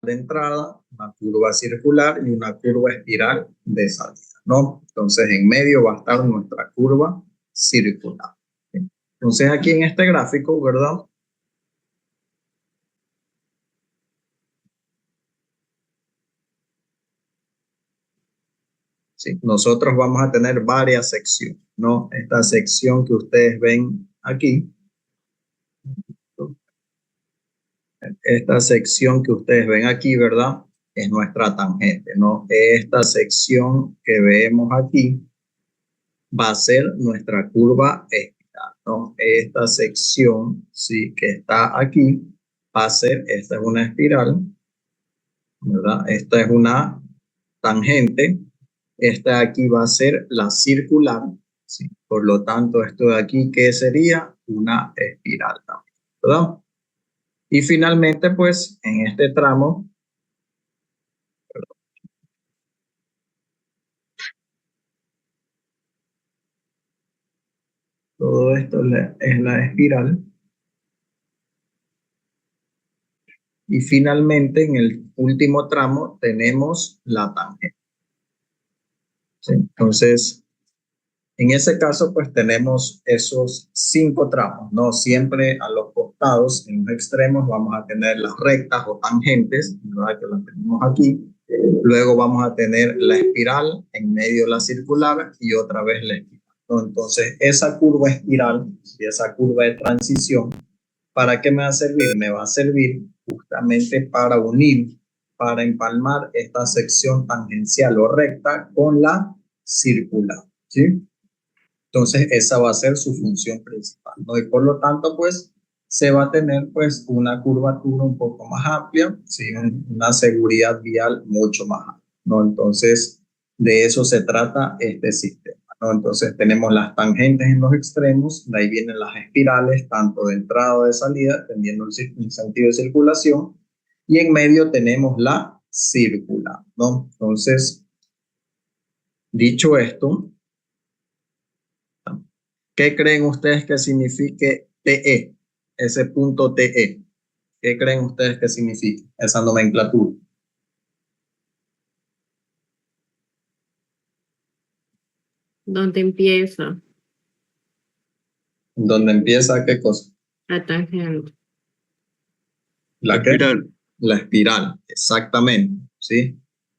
de entrada, una curva circular y una curva espiral de salida, ¿no? Entonces, en medio va a estar nuestra curva circular. Entonces, aquí en este gráfico, ¿verdad? Sí, nosotros vamos a tener varias secciones, ¿no? Esta sección que ustedes ven aquí, esta sección que ustedes ven aquí, ¿verdad? Es nuestra tangente, ¿no? Esta sección que vemos aquí va a ser nuestra curva espiral, ¿no? Esta sección, sí, que está aquí, va a ser, esta es una espiral, ¿verdad? Esta es una tangente, esta de aquí va a ser la circular, ¿sí? Por lo tanto, esto de aquí, ¿qué sería? Una espiral también, ¿verdad? Y finalmente, pues, en este tramo, todo esto es la espiral. Y finalmente, en el último tramo, tenemos la tangente. ¿Sí? Entonces, en ese caso, pues tenemos esos 5 tramos, ¿no? Siempre a los costados, en los extremos, vamos a tener las rectas o tangentes, ¿verdad? Que las tenemos aquí. Luego vamos a tener la espiral, en medio la circular y otra vez la espiral, ¿no? Entonces, esa curva espiral y esa curva de transición, ¿para qué me va a servir? Me va a servir justamente para unir, para empalmar esta sección tangencial o recta con la circular, ¿sí? Entonces, esa va a ser su función principal, ¿no? Y por lo tanto, pues, se va a tener, pues, una curvatura un poco más amplia, ¿sí? Una seguridad vial mucho más amplia, ¿no? Entonces, de eso se trata este sistema, ¿no? Entonces, tenemos las tangentes en los extremos, de ahí vienen las espirales, tanto de entrada o de salida, dependiendo del sentido de circulación, y en medio tenemos la circular, ¿no? Entonces, dicho esto, ¿qué creen ustedes que signifique TE? Ese punto TE. ¿Qué creen ustedes que significa esa nomenclatura? ¿Dónde empieza? ¿Dónde empieza qué cosa? La tangente. ¿La qué? Espiral. La espiral, exactamente, ¿sí?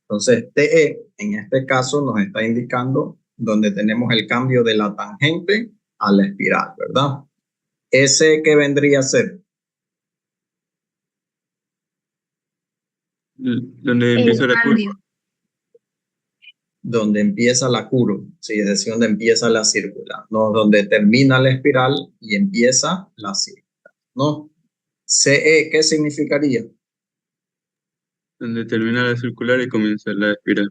Entonces, TE, en este caso, nos está indicando donde tenemos el cambio de la tangente a la espiral, ¿verdad? ¿Ese qué vendría a ser? Donde empieza la curva. Donde empieza la curva, ¿sí? Es decir, donde empieza la circular, ¿no? Donde termina la espiral y empieza la circular, ¿no? CE, ¿qué significaría? Donde termina la circular y comienza la espiral.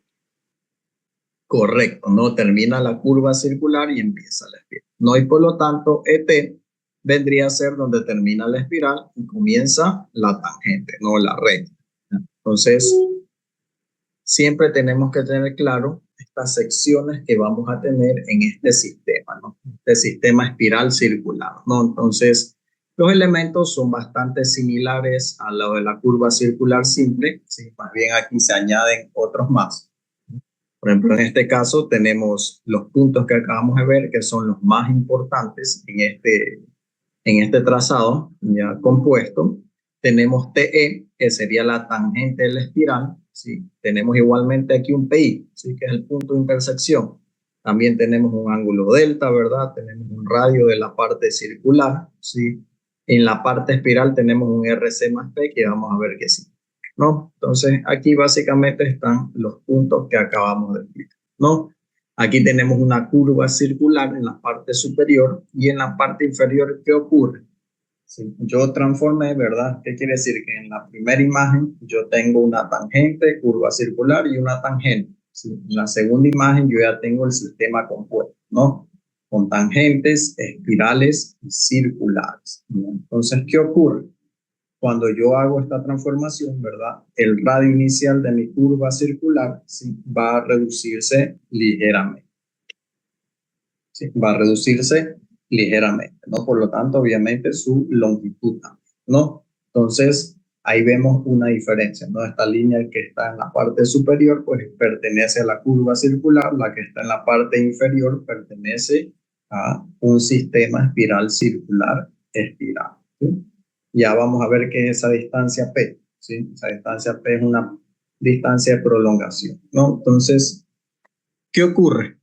Correcto, ¿no? Termina la curva circular y empieza la espiral, ¿no? Y por lo tanto, ET vendría a ser donde termina la espiral y comienza la tangente, no la recta. Entonces, siempre tenemos que tener claro estas secciones que vamos a tener en este sistema, ¿no? Este sistema espiral circular, ¿no? Entonces, los elementos son bastante similares a lo de la curva circular simple, ¿sí? Más bien aquí se añaden otros más. Por ejemplo, en este caso tenemos los puntos que acabamos de ver, que son los más importantes en este trazado ya compuesto. Tenemos TE, que sería la tangente de la espiral, ¿sí? Tenemos igualmente aquí un PI, ¿sí? Que es el punto de intersección. También tenemos un ángulo delta, ¿verdad? Tenemos un radio de la parte circular, ¿sí? En la parte espiral tenemos un RC más P, que vamos a ver que sí, ¿no? Entonces, aquí básicamente están los puntos que acabamos de explicar, ¿no? Aquí tenemos una curva circular en la parte superior y en la parte inferior, ¿qué ocurre? Si yo transformé, ¿verdad? ¿Qué quiere decir? Que en la primera imagen yo tengo una tangente, curva circular y una tangente. ¿Sí? En la segunda imagen yo ya tengo el sistema compuesto, ¿no? Con tangentes, espirales y circulares, ¿no? Entonces, ¿qué ocurre? Cuando yo hago esta transformación, ¿verdad? El radio inicial de mi curva circular, ¿sí? Va a reducirse ligeramente. ¿Sí? Va a reducirse ligeramente, ¿no? Por lo tanto, obviamente, su longitud también, ¿no? Entonces, ahí vemos una diferencia, ¿no? Esta línea que está en la parte superior, pues pertenece a la curva circular, la que está en la parte inferior pertenece a un sistema espiral circular espiral, ¿sí? Ya vamos a ver qué es esa distancia P, ¿sí? Esa distancia P es una distancia de prolongación, ¿no? Entonces, ¿qué ocurre?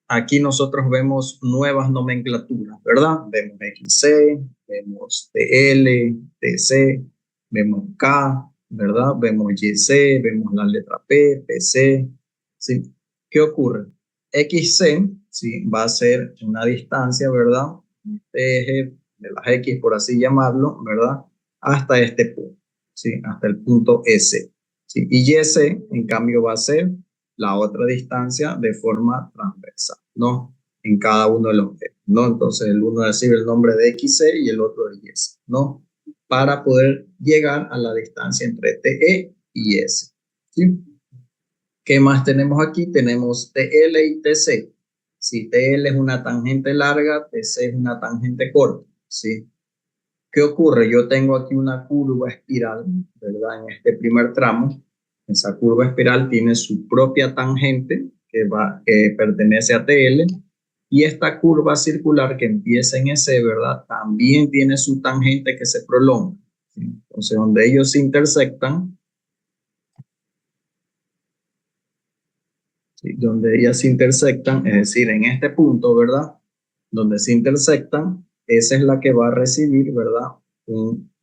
Aquí nosotros vemos nuevas nomenclaturas, ¿verdad? Vemos XC, vemos TL, TC, vemos K, ¿verdad? Vemos YC, vemos la letra P, PC, ¿sí? ¿Qué ocurre? XC, ¿sí? Va a ser una distancia, ¿verdad? Este eje de las X, por así llamarlo, ¿verdad? Hasta este punto, ¿sí? Hasta el punto S, ¿sí? Y YC, en cambio, va a ser la otra distancia de forma transversal, ¿no? En cada uno de los ejes, ¿no? Entonces el uno recibe el nombre de XC y el otro de YC, ¿no? Para poder llegar a la distancia entre TE y S, ¿sí? ¿Qué más tenemos aquí? Tenemos TL y TC. Si TL es una tangente larga, TC es una tangente corta, ¿sí? ¿Qué ocurre? Yo tengo aquí una curva espiral, ¿verdad? En este primer tramo, esa curva espiral tiene su propia tangente que pertenece a TL, y esta curva circular que empieza en S, ¿verdad? También tiene su tangente que se prolonga, ¿sí? Entonces, donde ellos se intersectan, ¿sí? Donde ellas se intersectan, es decir, en este punto, ¿verdad? Donde se intersectan, esa es la que va a recibir, ¿verdad?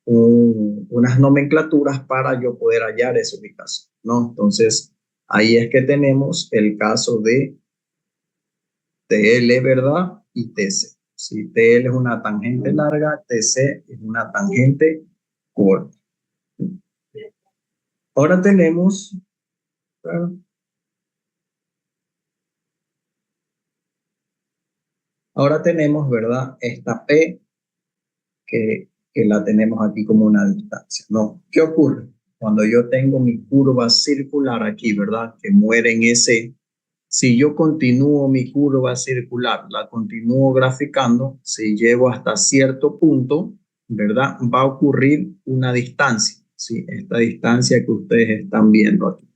Unas nomenclaturas para yo poder hallar esa ubicación, ¿no? Entonces, ahí es que tenemos el caso de TL, ¿verdad? Y TC. Si TL es una tangente larga, TC es una tangente corta. Ahora tenemos, ¿verdad? Ahora tenemos, ¿verdad? Esta P que la tenemos aquí como una distancia, ¿no? ¿Qué ocurre? Cuando yo tengo mi curva circular aquí, ¿verdad? Que muere en S, si yo continúo mi curva circular, la continúo graficando, si llego hasta cierto punto, ¿verdad? Va a ocurrir una distancia, ¿sí? Esta distancia que ustedes están viendo aquí,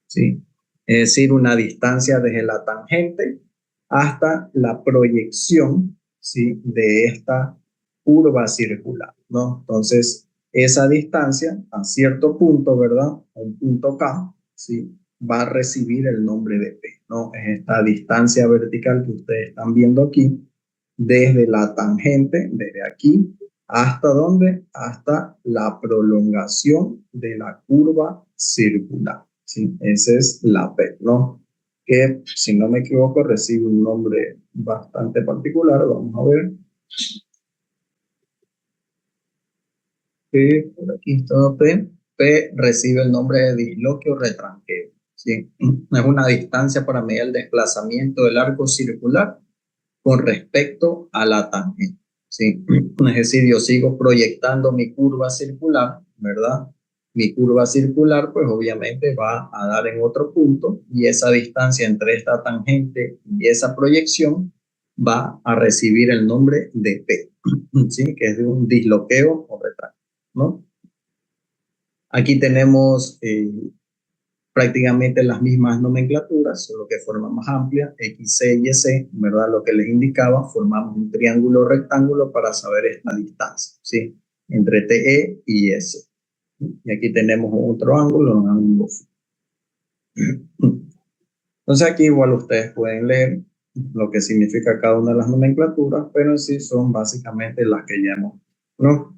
¿sí? Es decir, una distancia desde la tangente hasta la proyección, ¿sí? De esta curva circular, ¿no? Entonces, esa distancia a cierto punto, ¿verdad? Un punto K, ¿sí? Va a recibir el nombre de P, ¿no? Es esta distancia vertical que ustedes están viendo aquí, desde la tangente, desde aquí, ¿hasta dónde? Hasta la prolongación de la curva circular, ¿sí? Esa es la P, ¿no? Que, si no me equivoco, recibe un nombre bastante particular. Vamos a ver. Por aquí está P. P recibe el nombre de disloquio retranqueo, ¿sí? Es una distancia para medir el desplazamiento del arco circular con respecto a la tangente, ¿sí? Es decir, yo sigo proyectando mi curva circular, ¿verdad? Mi curva circular, pues obviamente va a dar en otro punto, y esa distancia entre esta tangente y esa proyección va a recibir el nombre de P, ¿sí? Que es de un disloqueo o retráctil, ¿no? Aquí tenemos prácticamente las mismas nomenclaturas, solo que forma más amplia, XC y YC, ¿verdad? Lo que les indicaba, formamos un triángulo rectángulo para saber esta distancia, ¿sí? Entre TE y S. Y aquí tenemos otro ángulo, un ángulo. Entonces aquí igual ustedes pueden leer lo que significa cada una de las nomenclaturas, pero en sí son básicamente las que ya hemos, ¿no?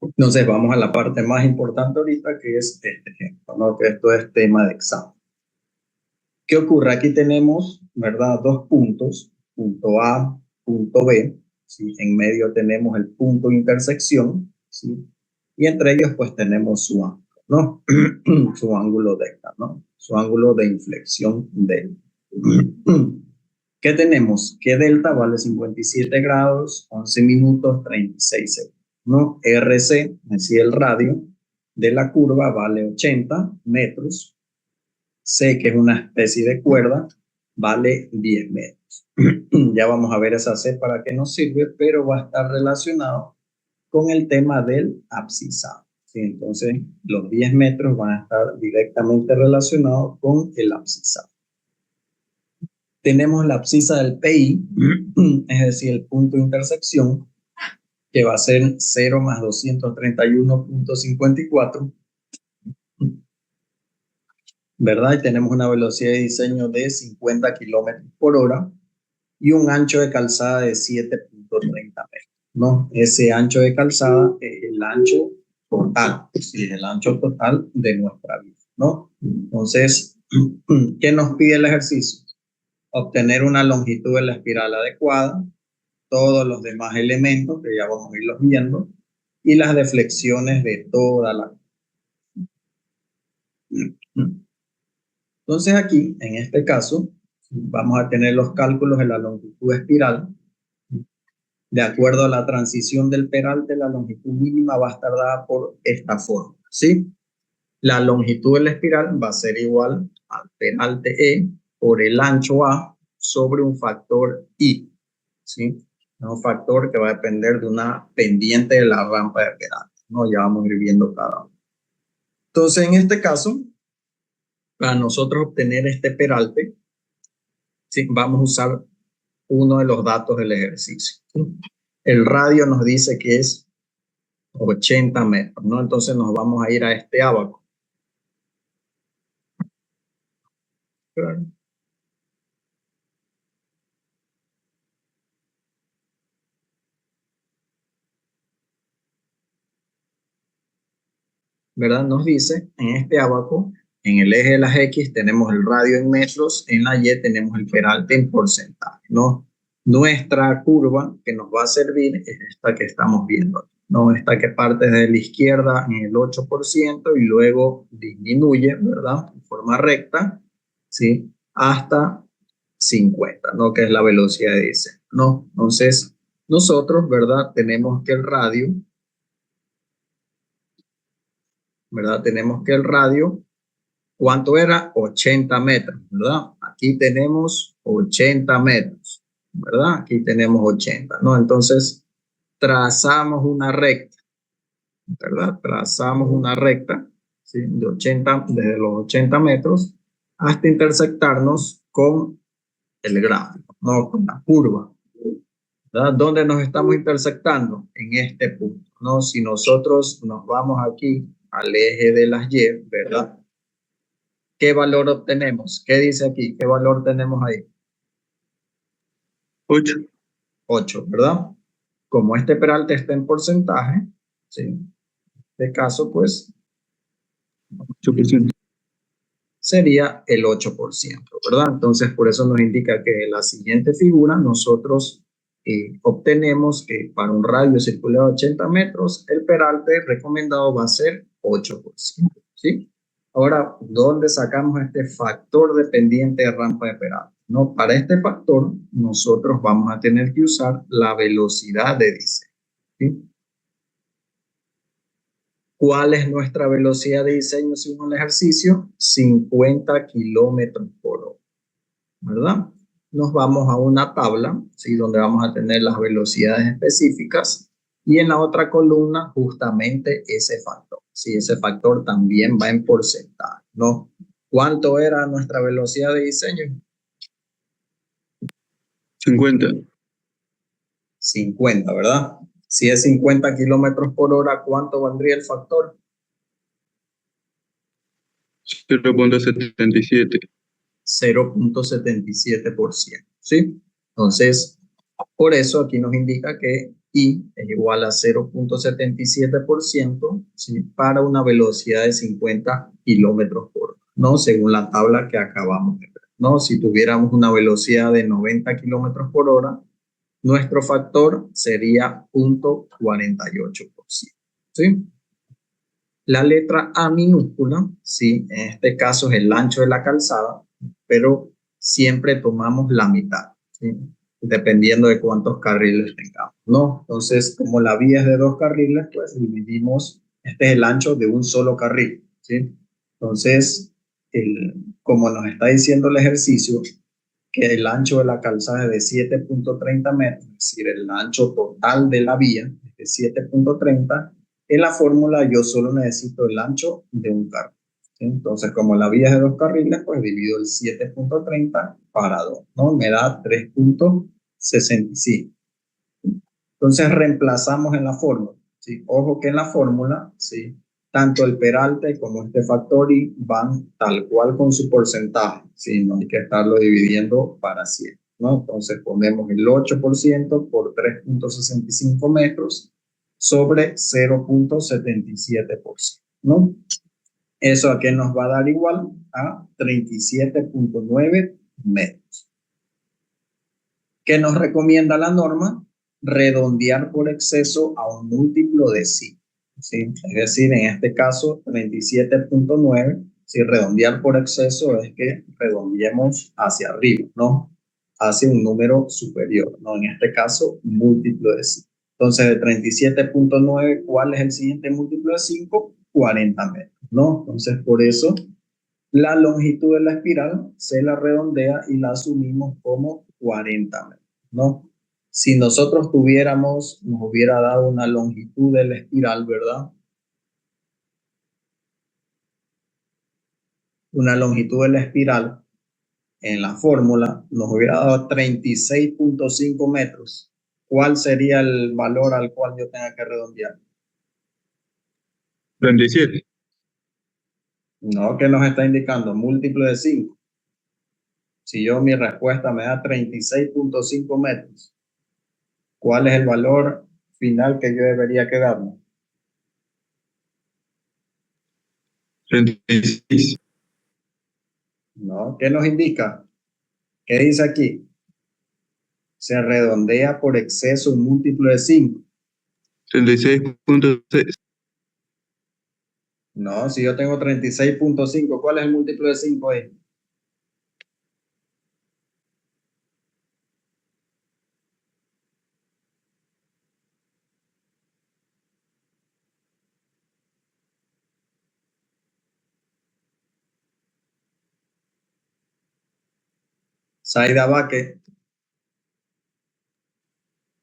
Entonces vamos a la parte más importante ahorita, que es este ejemplo, ¿no? Que esto es tema de examen. ¿Qué ocurre? Aquí tenemos, ¿verdad? Dos puntos, punto A, punto B, ¿sí? En medio tenemos el punto de intersección, ¿sí? Y entre ellos pues tenemos su ángulo, ¿no? Su ángulo delta, ¿no? Su ángulo de inflexión delta. ¿Qué tenemos? Que delta vale 57 grados, 11 minutos, 36 segundos, ¿no? RC, es decir, el radio de la curva vale 80 metros. C, que es una especie de cuerda, vale 10 metros. Ya vamos a ver esa C para qué nos sirve, pero va a estar relacionado con el tema del abscisado. ¿Sí? Entonces, los 10 metros van a estar directamente relacionados con el abscisado. Tenemos la abscisa del PI, es decir, el punto de intersección, que va a ser 0 más 231.54, ¿verdad? Y tenemos una velocidad de diseño de 50 kilómetros por hora y un ancho de calzada de 7.30 metros, ¿no? Ese ancho de calzada es el ancho total, sí, el ancho total de nuestra vía, ¿no? Entonces, ¿qué nos pide el ejercicio? Obtener una longitud de la espiral adecuada, todos los demás elementos que ya vamos a irlos viendo, y las deflexiones de toda la... Entonces aquí, en este caso, vamos a tener los cálculos de la longitud espiral. De acuerdo a la transición del peralte, la longitud mínima va a estar dada por esta forma, ¿sí? La longitud de la espiral va a ser igual al peralte E por el ancho A sobre un factor I, ¿sí? Un factor que va a depender de una pendiente de la rampa de peralte, ¿no? Ya vamos a ir viendo cada uno. Entonces, en este caso, para nosotros obtener este peralte, ¿sí? Vamos a usar uno de los datos del ejercicio, ¿sí? El radio nos dice que es 80 metros, ¿no? Entonces nos vamos a ir a este ábaco. Claro. ¿Verdad? Nos dice en este ábaco, en el eje de las X tenemos el radio en metros, en la Y tenemos el peralte en porcentaje, ¿no? Nuestra curva que nos va a servir es esta que estamos viendo, ¿no? Esta que parte desde la izquierda en el 8% y luego disminuye, ¿verdad? En forma recta, ¿sí? Hasta 50, ¿no? Que es la velocidad de diseño, ¿no? Entonces, nosotros, ¿verdad? Tenemos que el radio, ¿verdad? Tenemos que el radio, ¿cuánto era? 80 metros, ¿verdad? Aquí tenemos 80 metros, ¿verdad? Aquí tenemos 80, ¿no? Entonces, trazamos una recta, ¿verdad? Trazamos una recta, ¿sí? De 80, desde los 80 metros hasta intersectarnos con el gráfico, ¿no? Con la curva, ¿verdad? ¿Dónde nos estamos intersectando? En este punto, ¿no? Si nosotros nos vamos aquí al eje de las Y, ¿verdad? ¿Qué valor obtenemos? ¿Qué dice aquí? ¿Qué valor tenemos ahí? 8. 8, ¿verdad? Como este peralte está en porcentaje, ¿sí? En este caso, pues, 8%. sería el 8%, ¿verdad? Entonces, por eso nos indica que en la siguiente figura nosotros obtenemos que para un radio circular de 80 metros, el peralte recomendado va a ser 8%, ¿sí? Ahora, ¿dónde sacamos este factor dependiente de rampa de peralte? No, para este factor, nosotros vamos a tener que usar la velocidad de diseño, ¿sí? ¿Cuál es nuestra velocidad de diseño según el ejercicio? 50 kilómetros por hora, ¿verdad? Nos vamos a una tabla, ¿sí? Donde vamos a tener las velocidades específicas y en la otra columna justamente ese factor. Sí, ese factor también va en porcentaje, ¿no? ¿Cuánto era nuestra velocidad de diseño? 50. 50, ¿verdad? Si es 50 kilómetros por hora, ¿cuánto valdría el factor? 0.77. 0.77%, ¿sí? Entonces, por eso aquí nos indica que I es igual a 0.77%, ¿sí? Para una velocidad de 50 kilómetros por hora, ¿no? Según la tabla que acabamos de ver, ¿no? Si tuviéramos una velocidad de 90 kilómetros por hora, nuestro factor sería 0.48%, ¿sí? La letra A minúscula, sí, en este caso es el ancho de la calzada, pero siempre tomamos la mitad, ¿sí? Dependiendo de cuántos carriles tengamos, ¿no? Entonces, como la vía es de 2 carriles, pues dividimos, este es el ancho de un solo carril, ¿sí? Entonces, como nos está diciendo el ejercicio, que el ancho de la calzada es de 7.30 metros, es decir, el ancho total de la vía es de 7.30, en la fórmula yo solo necesito el ancho de un carril. ¿Sí? Entonces, como la vía es de 2 carriles, pues divido el 7.30 para 2, ¿no? Me da 3.65. Entonces, reemplazamos en la fórmula, ¿sí? Ojo que en la fórmula, ¿sí?, tanto el peralte como este factor y van tal cual con su porcentaje, ¿sí? No hay que estarlo dividiendo para 100, ¿no? Entonces ponemos el 8% por 3.65 metros sobre 0.77%, ¿no? ¿Eso a qué nos va a dar igual? A 37.9 metros. ¿Qué nos recomienda la norma? Redondear por exceso a un múltiplo de 5. ¿Sí? Es decir, en este caso, 37.9, si redondear por exceso es que redondeemos hacia arriba, ¿no? Hacia un número superior, ¿no? En este caso, un múltiplo de 5. Entonces, de 37.9, ¿cuál es el siguiente múltiplo de 5? 40 metros, ¿no? Entonces, por eso, la longitud de la espiral se la redondea y la asumimos como 40 metros, ¿no? Si nosotros nos hubiera dado una longitud de la espiral, ¿verdad? Una longitud de la espiral en la fórmula nos hubiera dado 36.5 metros. ¿Cuál sería el valor al cual yo tenga que redondear? 37. No, ¿qué nos está indicando? Múltiplo de 5. Si mi respuesta me da 36.5 metros, ¿cuál es el valor final que yo debería quedarme? 36. No, ¿qué nos indica? ¿Qué dice aquí? Se redondea por exceso un múltiplo de 5. 36.6. No, si yo tengo 36.5, ¿cuál es el múltiplo de 5 ahí? Saida Baque.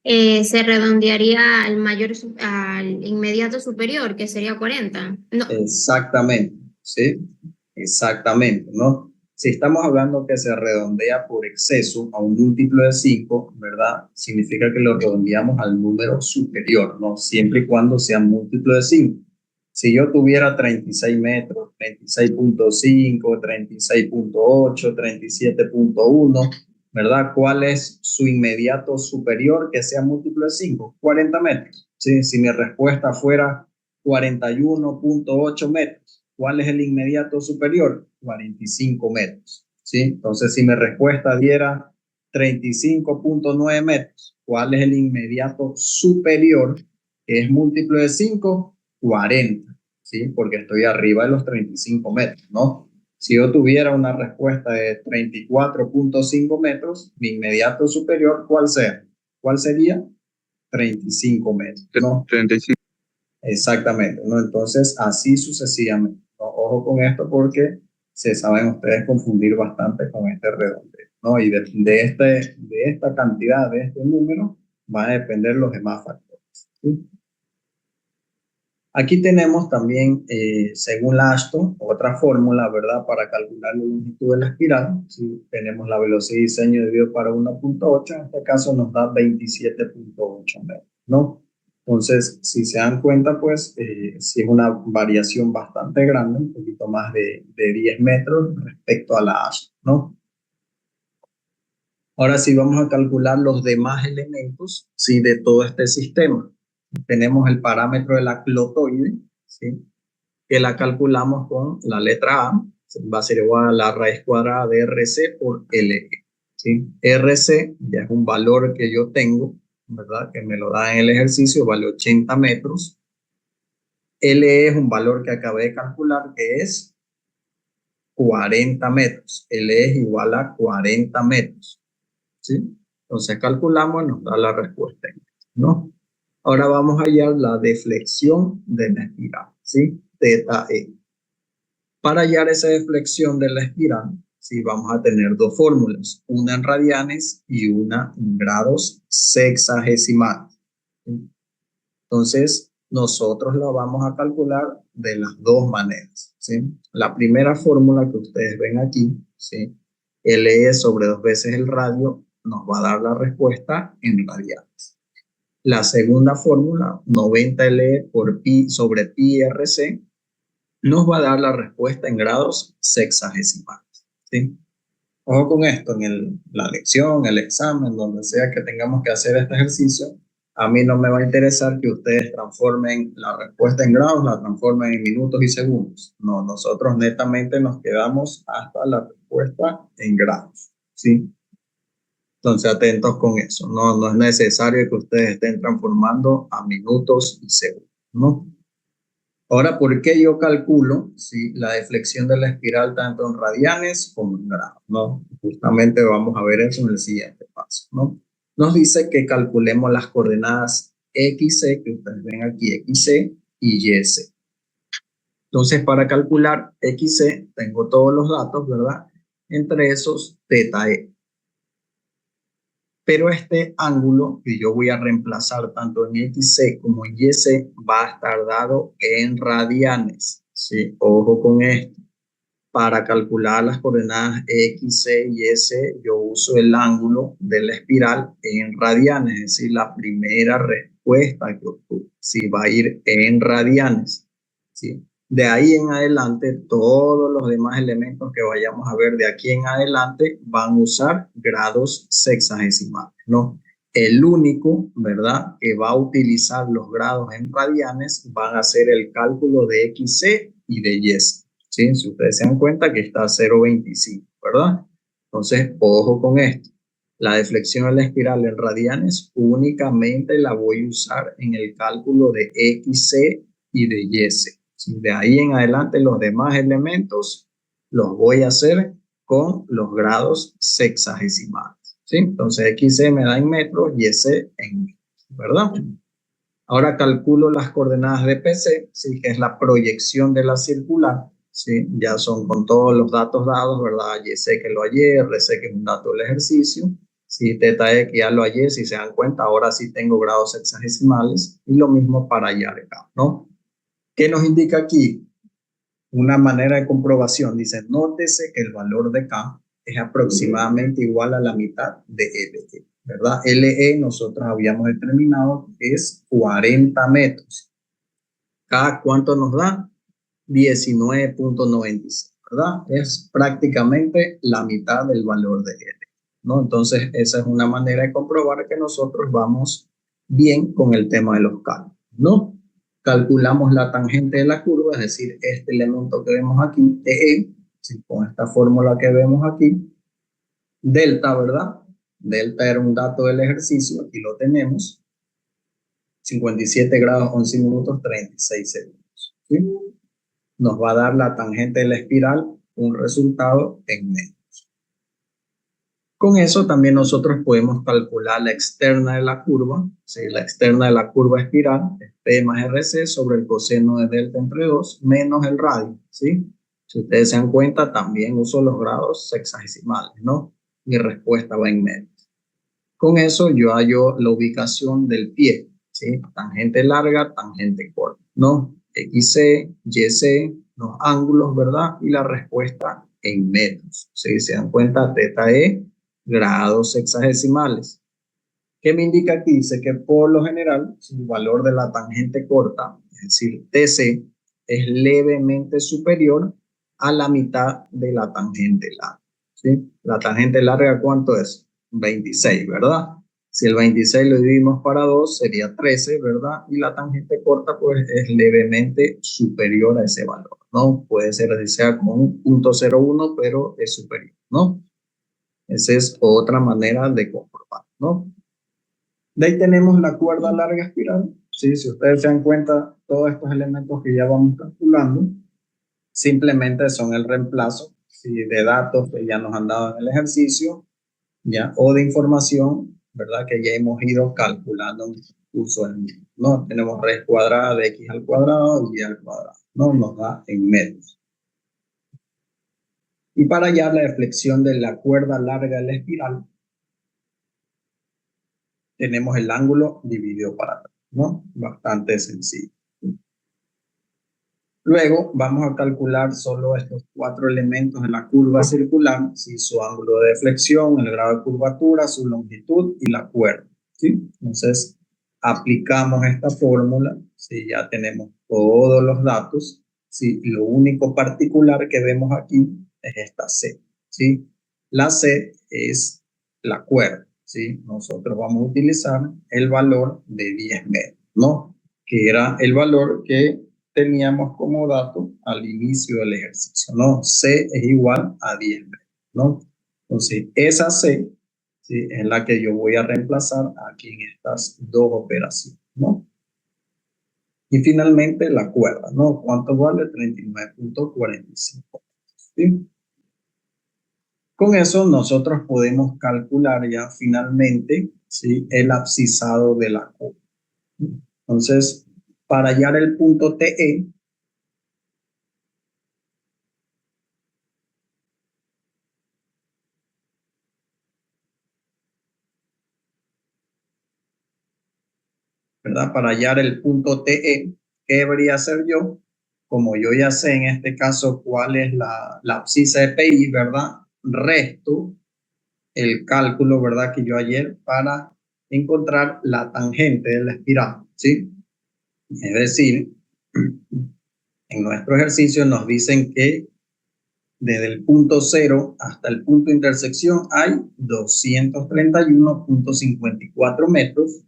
Se redondearía al al inmediato superior, que sería 40. No. Exactamente, ¿sí? Exactamente, ¿no? Si estamos hablando que se redondea por exceso a un múltiplo de 5, ¿verdad? Significa que lo redondeamos al número superior, ¿no? Siempre y cuando sea múltiplo de 5. Si yo tuviera 36 metros, 36.5, 36.8, 37.1, ¿verdad? ¿Cuál es su inmediato superior que sea múltiplo de 5? 40 metros, ¿sí? Si mi respuesta fuera 41.8 metros, ¿cuál es el inmediato superior? 45 metros, ¿sí? Entonces, si mi respuesta diera 35.9 metros, ¿cuál es el inmediato superior? Que es múltiplo de 5, 40, ¿sí? Porque estoy arriba de los 35 metros, ¿no? Si yo tuviera una respuesta de 34.5 metros, mi inmediato superior, ¿cuál sería? 35 metros, ¿no? 35. Exactamente, ¿no? Entonces, así sucesivamente, ¿no? Ojo con esto porque se saben ustedes confundir bastante con este redondeo, ¿no? Y de esta cantidad, de este número, van a depender los demás factores, ¿sí? Aquí tenemos también, según la Ashton, otra fórmula, ¿verdad? Para calcular la longitud de la espiral. ¿Sí? Tenemos la velocidad de diseño dividido para 1.8, en este caso nos da 27.8 metros, ¿no? Entonces, si se dan cuenta, pues, sí es una variación bastante grande, un poquito más de 10 metros respecto a la Ashton, ¿no? Ahora sí vamos a calcular los demás elementos, ¿sí?, de todo este sistema. Tenemos el parámetro de la clotoide, ¿sí?, que la calculamos con la letra A, va a ser igual a la raíz cuadrada de RC por LE, ¿sí? RC ya es un valor que yo tengo, ¿verdad?, que me lo da en el ejercicio, vale 80 metros. LE es un valor que acabé de calcular, que es 40 metros. LE es igual a 40 metros, ¿sí? Entonces calculamos y nos da la respuesta, ¿no? Ahora vamos a hallar la deflexión de la espiral, ¿sí? Teta E. Para hallar esa deflexión de la espiral, sí, vamos a tener dos fórmulas, una en radianes y una en grados sexagesimales. ¿Sí? Entonces, nosotros lo vamos a calcular de las dos maneras, ¿sí? La primera fórmula que ustedes ven aquí, ¿sí? LE sobre 2 veces el radio nos va a dar la respuesta en radianes. La segunda fórmula, 90 LE por pi sobre pi RC, nos va a dar la respuesta en grados sexagesimales, ¿sí? Ojo con esto, en la lección, el examen, donde sea que tengamos que hacer este ejercicio, a mí no me va a interesar que ustedes transformen la respuesta en grados, la transformen en minutos y segundos. No, nosotros netamente nos quedamos hasta la respuesta en grados, ¿sí? Entonces, atentos con eso. No es necesario que ustedes estén transformando a minutos y segundos, ¿no? Ahora, ¿por qué yo calculo la deflexión de la espiral tanto en radianes como en grados? ¿No? Justamente vamos a ver eso en el siguiente paso, ¿no? Nos dice que calculemos las coordenadas XC, que ustedes ven aquí, XC y YC. Entonces, para calcular XC, tengo todos los datos, ¿verdad? Entre esos, θ e. Pero este ángulo que yo voy a reemplazar tanto en XC como en YC va a estar dado en radianes, ¿sí? Ojo con esto. Para calcular las coordenadas XC y YC, yo uso el ángulo de la espiral en radianes, es decir, la primera respuesta que obtuve, ¿sí? Va a ir en radianes, ¿sí? De ahí en adelante, todos los demás elementos que vayamos a ver de aquí en adelante van a usar grados sexagesimales, ¿no? El único, ¿verdad?, que va a utilizar los grados en radianes van a ser el cálculo de XC y de YC, ¿sí? Si ustedes se dan cuenta que está a 0.25, ¿verdad? Entonces, ojo con esto. La deflexión de la espiral en radianes únicamente la voy a usar en el cálculo de XC y de YC. De ahí en adelante los demás elementos los voy a hacer con los grados sexagesimales, ¿sí? Entonces XC me da en metros y YC en metros, ¿verdad? Ahora calculo las coordenadas de PC, ¿sí? Que es la proyección de la circular, ¿sí? Ya son con todos los datos dados, ¿verdad? YC que lo hallé, RC que es un dato del ejercicio, ¿sí? θ que ya lo hallé, si se dan cuenta, ahora sí tengo grados sexagesimales y lo mismo para hallar acá, ¿no? ¿Qué nos indica aquí? Una manera de comprobación. Dice, nótese que el valor de K es aproximadamente igual a la mitad de LE, ¿verdad? LE nosotros habíamos determinado que es 40 metros. K, ¿cuánto nos da? 19.96, ¿verdad? Es prácticamente la mitad del valor de L, ¿no? Entonces, esa es una manera de comprobar que nosotros vamos bien con el tema de los cálculos, ¿no? Calculamos la tangente de la curva, es decir, este elemento que vemos aquí, EE, ¿sí? Con esta fórmula que vemos aquí, delta, ¿verdad? Delta era un dato del ejercicio, aquí lo tenemos, 57 grados, 11 minutos, 36 segundos, ¿sí? Nos va a dar la tangente de la espiral, un resultado en metros. Con eso también nosotros podemos calcular la externa de la curva, ¿sí? La externa de la curva espiral es P más RC sobre el coseno de delta entre 2 menos el radio, ¿sí? Si ustedes se dan cuenta, también uso los grados sexagesimales, ¿no? Mi respuesta va en metros. Con eso yo hallo la ubicación del pie, ¿sí? Tangente larga, tangente corta, ¿no? XC, YC, los ángulos, ¿verdad? Y la respuesta en metros. Si se dan cuenta, θ e, grados sexagesimales. ¿Qué me indica aquí? Dice que por lo general, el valor de la tangente corta, es decir, TC, es levemente superior a la mitad de la tangente larga, ¿sí? La tangente larga, ¿cuánto es? 26, ¿verdad? Si el 26 lo dividimos para 2, sería 13, ¿verdad? Y la tangente corta, pues, es levemente superior a ese valor, ¿no? Puede ser, así sea con un 0.01, pero es superior, ¿no? Esa es otra manera de comprobar, ¿no? De ahí tenemos la cuerda larga espiral, ¿sí? Si ustedes se dan cuenta, todos estos elementos que ya vamos calculando, simplemente son el reemplazo, ¿sí? De datos que ya nos han dado en el ejercicio, ¿ya? O de información, ¿verdad? Que ya hemos ido calculando en el curso del mismo, ¿no? Tenemos raíz cuadrada de x al cuadrado y y al cuadrado, ¿no? Nos da en metros. Y para hallar la deflexión de la cuerda larga de la espiral, tenemos el ángulo dividido para atrás, ¿no? Bastante sencillo. Luego vamos a calcular solo estos 4 elementos de la curva circular, ¿sí? Su ángulo de deflexión, el grado de curvatura, su longitud y la cuerda, ¿sí? Entonces, aplicamos esta fórmula, ¿sí? Ya tenemos todos los datos, ¿sí? Y lo único particular que vemos aquí es esta C, ¿sí? La C es la cuerda, ¿sí? Nosotros vamos a utilizar el valor de 10 metros, ¿no? Que era el valor que teníamos como dato al inicio del ejercicio, ¿no? C es igual a 10 metros, ¿no? Entonces, esa C, ¿sí? Es la que yo voy a reemplazar aquí en estas dos operaciones, ¿no? Y finalmente la cuerda, ¿no? ¿Cuánto vale? 39.45, ¿sí? Con eso nosotros podemos calcular ya finalmente, ¿sí? El abscisado de la curva. Entonces, para hallar el punto TE, ¿verdad? Para hallar el punto TE, ¿qué debería hacer yo? Como yo ya sé en este caso cuál es la abscisa de PI, ¿verdad? Resto el cálculo, ¿verdad? Que yo ayer para encontrar la tangente de la espiral, ¿sí? Es decir, en nuestro ejercicio nos dicen que desde el punto 0 hasta el punto de intersección hay 231.54 metros.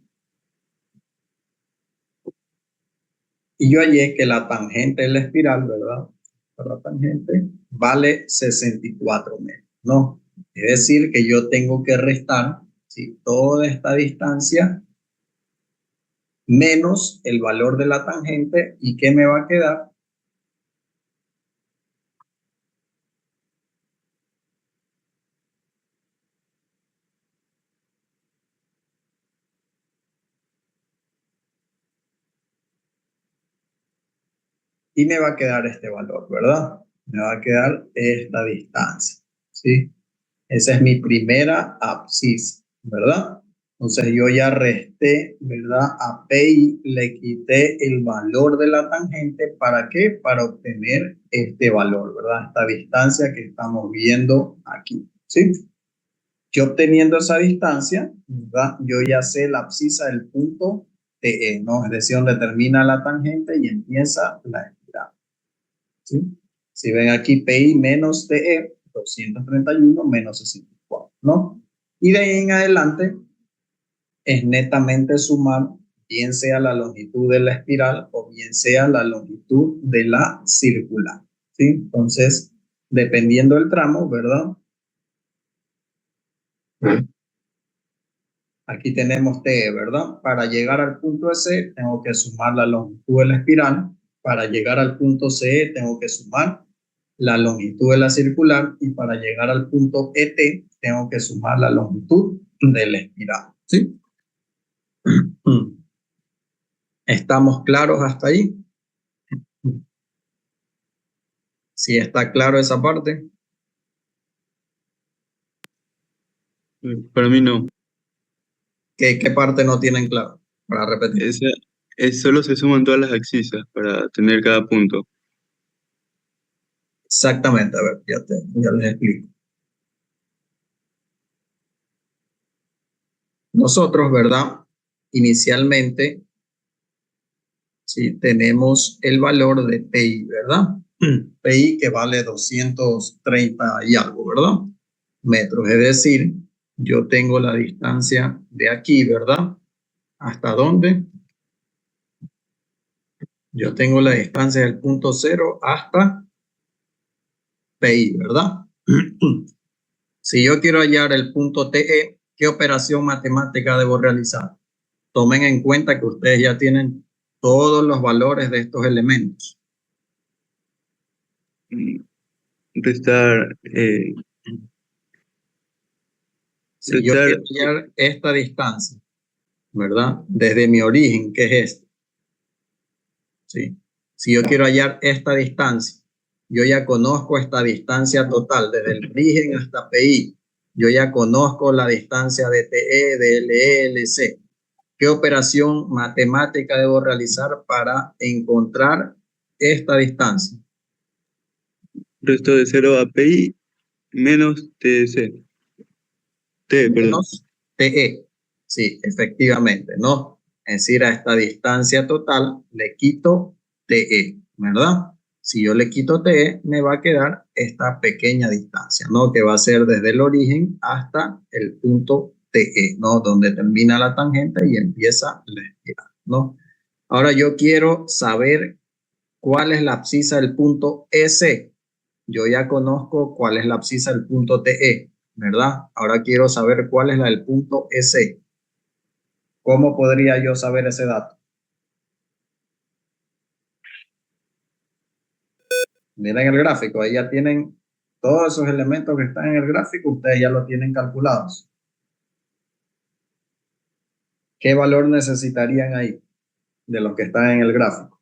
Y yo hallé que la tangente de la espiral, ¿verdad? La tangente vale 64 metros, ¿no? Es decir, que yo tengo que restar, ¿sí? Toda esta distancia menos el valor de la tangente. ¿Y qué me va a quedar? Y me va a quedar este valor, ¿verdad? Me va a quedar esta distancia, ¿sí? Esa es mi primera abscisa, ¿verdad? Entonces yo ya resté, ¿verdad? A PI le quité el valor de la tangente. ¿Para qué? Para obtener este valor, ¿verdad? Esta distancia que estamos viendo aquí, ¿sí? Yo obteniendo esa distancia, ¿verdad? Yo ya sé la abscisa del punto TE, ¿no? Es decir, donde termina la tangente y empieza la espiral, ¿sí? Si ven aquí, PI menos TE, 231 menos 64, ¿no? Y de ahí en adelante es netamente sumar, bien sea la longitud de la espiral o bien sea la longitud de la circular, ¿sí? Entonces, dependiendo del tramo, ¿verdad? Aquí tenemos TE, ¿verdad? Para llegar al punto C, tengo que sumar la longitud de la espiral. Para llegar al punto CE, tengo que sumar la longitud de la circular. Y para llegar al punto ET, tengo que sumar la longitud de la espiral, ¿sí? ¿Estamos claros hasta ahí? ¿Sí está claro esa parte? Para mí no. ¿Qué parte no tienen claro? Para repetir. Solo se suman todas las abscisas para tener cada punto. Exactamente, a ver, ya les explico. Nosotros, ¿verdad? Inicialmente, sí, tenemos el valor de PI, ¿verdad? PI que vale 230 y algo, ¿verdad? Metros, es decir, yo tengo la distancia de aquí, ¿verdad? ¿Hasta dónde? Yo tengo la distancia del punto 0 hasta PI, ¿verdad? Si yo quiero hallar el punto TE, ¿qué operación matemática debo realizar? Tomen en cuenta que ustedes ya tienen todos los valores de estos elementos. Restar, Si yo quiero hallar esta distancia, ¿verdad? Desde mi origen, que es este. ¿Sí? Si yo quiero hallar esta distancia Yo ya conozco esta distancia total, desde el origen hasta PI. Yo ya conozco la distancia de TE, de LE, LC. ¿Qué operación matemática debo realizar para encontrar esta distancia? Resto de 0 a PI menos TC. T, perdón. Menos TE. Sí, efectivamente, ¿no? Es decir, a esta distancia total le quito TE, ¿verdad? Si yo le quito TE, me va a quedar esta pequeña distancia, ¿no? Que va a ser desde el origen hasta el punto TE, ¿no? Donde termina la tangente y empieza la espiral, ¿no? Ahora yo quiero saber cuál es la abscisa del punto EC. Yo ya conozco cuál es la abscisa del punto TE, ¿verdad? Ahora quiero saber cuál es la del punto EC. ¿Cómo podría yo saber ese dato? Miren el gráfico, ahí ya tienen todos esos elementos que están en el gráfico, ustedes ya lo tienen calculados. ¿Qué valor necesitarían ahí de los que están en el gráfico?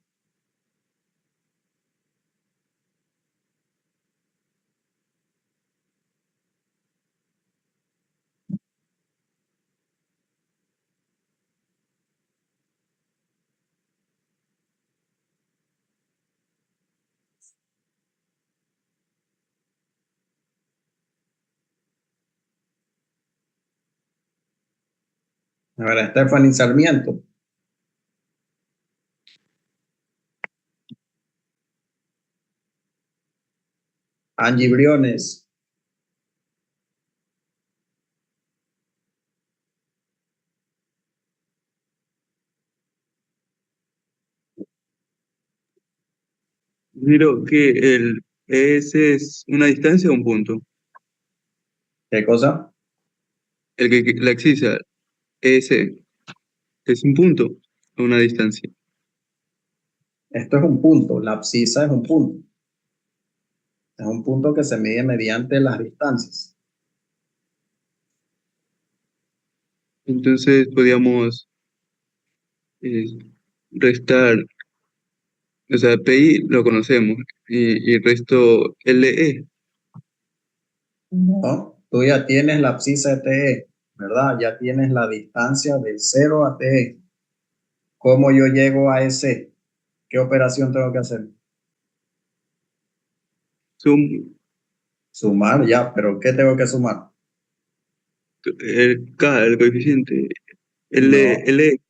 A ver, Stephanie Sarmiento. Angie Briones. Miro que el ES es una distancia o un punto. ¿Qué cosa? La abscisa ES es un punto o una distancia. Esto es un punto, la abscisa es un punto. Es un punto que se mide mediante las distancias. Entonces podríamos restar, o sea, PI lo conocemos y resto LE. ¿No? Tú ya tienes la abscisa de TE, ¿verdad? Ya tienes la distancia del 0 a TE. ¿Cómo yo llego a ese? ¿Qué operación tengo que hacer? Sumar, ya, pero ¿qué tengo que sumar? El K, el coeficiente. No, LE.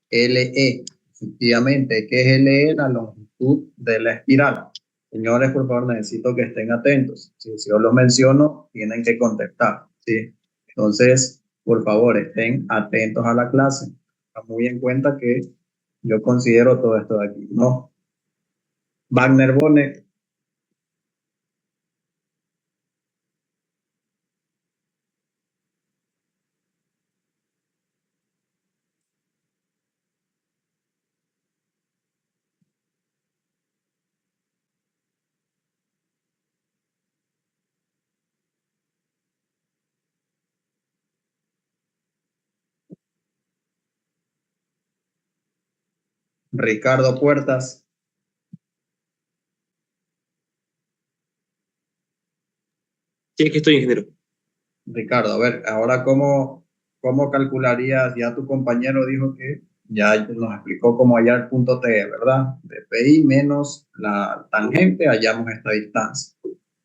LE. Efectivamente, ¿qué es LE? La longitud de la espiral. Señores, por favor, necesito que estén atentos. Si yo los menciono, tienen que contestar, ¿sí? Entonces, por favor, estén atentos a la clase. Tengan muy en cuenta que yo considero todo esto de aquí, ¿no? Wagner Bone, Ricardo Puertas. Sí, aquí estoy, ingeniero. Ricardo, a ver, ahora cómo calcularías, ya tu compañero dijo que ya nos explicó cómo hallar el punto T, ¿verdad? De PI menos la tangente, hallamos esta distancia.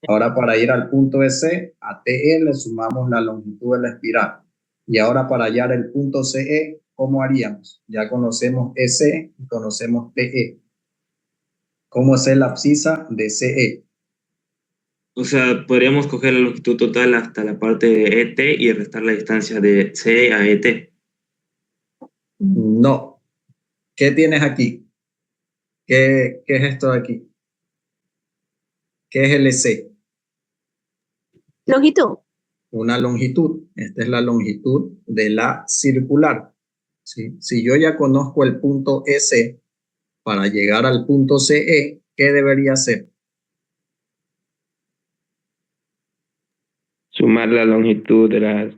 Ahora para ir al punto EC, a TE le sumamos la longitud de la espiral. Y ahora para hallar el punto CE, ¿cómo haríamos? Ya conocemos EC y conocemos TE. ¿Cómo es la abscisa de CE? O sea, podríamos coger la longitud total hasta la parte de ET y restar la distancia de C a ET. No. ¿Qué tienes aquí? ¿Qué es esto de aquí? ¿Qué es el EC? Longitud. Una longitud. Esta es la longitud de la circular. ¿Sí? Si yo ya conozco el punto EC, para llegar al punto CE, ¿qué debería hacer? Sumar la longitud de las...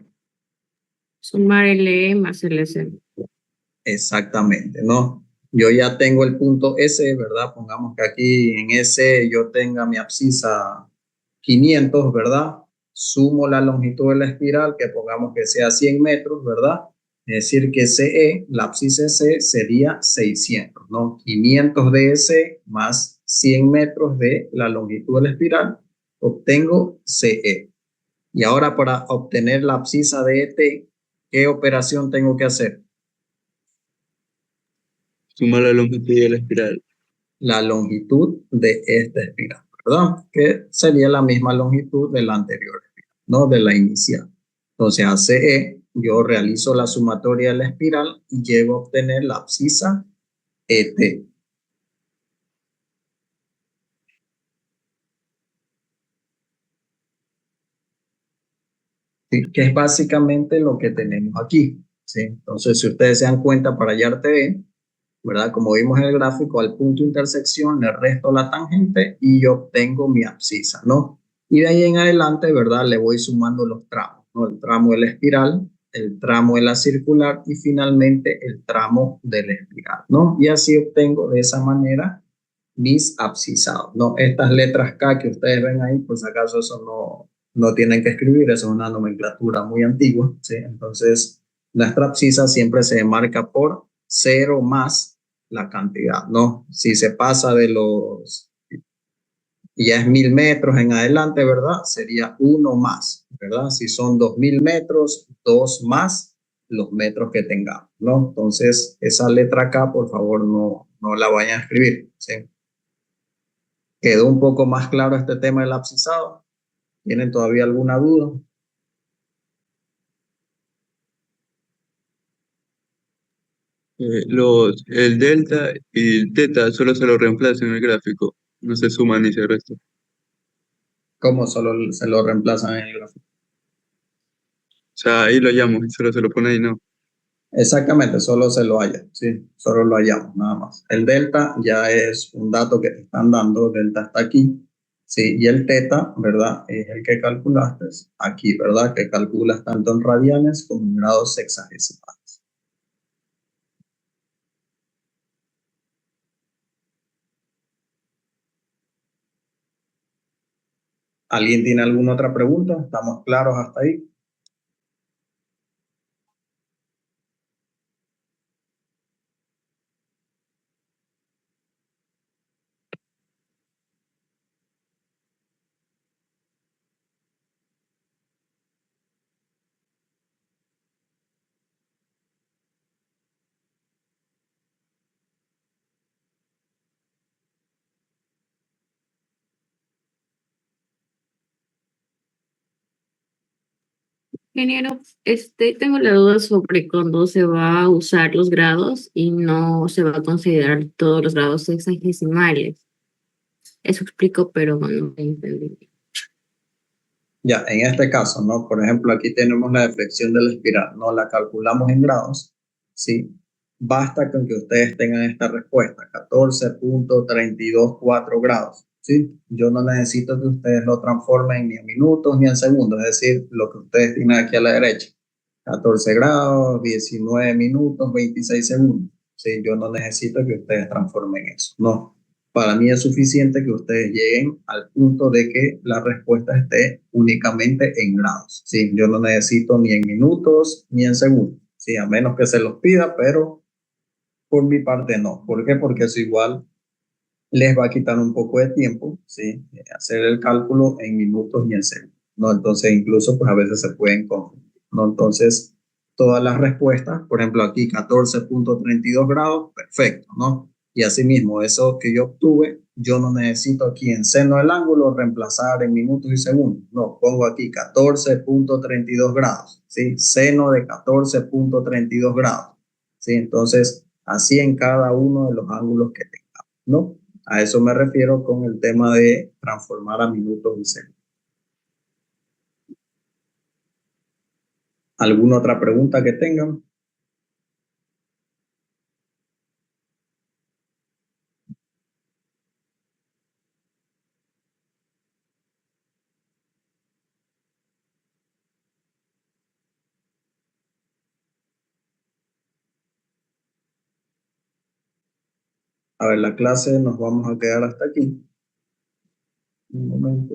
Sumar LE más LC. Exactamente, ¿no? Yo ya tengo el punto S, ¿verdad? Pongamos que aquí en S yo tenga mi abscisa 500, ¿verdad? Sumo la longitud de la espiral, que pongamos que sea 100 metros, ¿verdad? Es decir, que CE, la abscisa C sería 600, ¿no? 500 de S más 100 metros de la longitud de la espiral, obtengo CE. Y ahora para obtener la abscisa de ET, ¿qué operación tengo que hacer? Sumar la longitud de la espiral. La longitud de esta espiral, ¿verdad? Que sería la misma longitud de la anterior espiral, ¿no? De la inicial. Entonces, a CE, yo realizo la sumatoria de la espiral y llego a obtener la abscisa ET. ¿Sí? Que es básicamente lo que tenemos aquí, ¿sí? Entonces, si ustedes se dan cuenta, para hallar TE, ¿verdad? Como vimos en el gráfico, al punto de intersección le resto la tangente y yo obtengo mi abscisa, ¿no? Y de ahí en adelante, ¿verdad? Le voy sumando los tramos, ¿no? El tramo de la espiral, el tramo de la circular y finalmente el tramo de la espiral, ¿no? Y así obtengo de esa manera mis abscisados, ¿no? Estas letras K que ustedes ven ahí, pues acaso eso no tienen que escribir, eso es una nomenclatura muy antigua, ¿sí? Entonces, nuestra abscisa siempre se marca por 0 más la cantidad, ¿no? Si se pasa de los, ya es 1000 metros en adelante, ¿verdad? Sería 1 más, ¿verdad? Si son 2000 metros, 2 más los metros que tengamos, ¿no? Entonces, esa letra K, por favor, no la vayan a escribir, ¿sí? ¿Quedó un poco más claro este tema del abscisado? ¿Tienen todavía alguna duda? El delta y el teta solo se lo reemplazan en el gráfico, no se suman ni se restan. ¿Cómo solo se lo reemplazan en el gráfico? O sea, ahí lo llamo, solo se lo pone ahí, no. Exactamente, solo se lo halla, sí, solo lo hallamos, nada más. El delta ya es un dato que te están dando, delta está aquí, sí, y el teta, ¿verdad? Es el que calculaste aquí, ¿verdad? Que calculas tanto en radianes como en grados sexagesimales. ¿Alguien tiene alguna otra pregunta? ¿Estamos claros hasta ahí? Ingeniero, tengo la duda sobre cuándo se va a usar los grados y no se va a considerar todos los grados sexagesimales. Eso explico, pero no me entendí. Ya, en este caso, ¿no? Por ejemplo, aquí tenemos la deflexión de la espiral, ¿no? La calculamos en grados, ¿sí? Basta con que ustedes tengan esta respuesta, 14.324 grados, ¿sí? Yo no necesito que ustedes lo transformen ni en minutos ni en segundos, es decir, lo que ustedes tienen aquí a la derecha, 14 grados, 19 minutos, 26 segundos, ¿sí? Yo no necesito que ustedes transformen eso, no. Para mí es suficiente que ustedes lleguen al punto de que la respuesta esté únicamente en grados, ¿sí? Yo no necesito ni en minutos ni en segundos, ¿sí? A menos que se los pida, pero por mi parte no. ¿Por qué? Porque eso igual les va a quitar un poco de tiempo, ¿sí? Hacer el cálculo en minutos y en segundos, ¿no? Entonces incluso pues a veces se pueden confundir, ¿no? Entonces todas las respuestas, por ejemplo aquí 14.32 grados, perfecto, ¿no? Y asimismo eso que yo obtuve, yo no necesito aquí en seno del ángulo reemplazar en minutos y segundos, no, pongo aquí 14.32 grados, ¿sí? Seno de 14.32 grados, ¿sí? Entonces así en cada uno de los ángulos que tengamos, ¿no? A eso me refiero con el tema de transformar a minutos y segundos. ¿Alguna otra pregunta que tengan? A ver, la clase nos vamos a quedar hasta aquí. Un momento.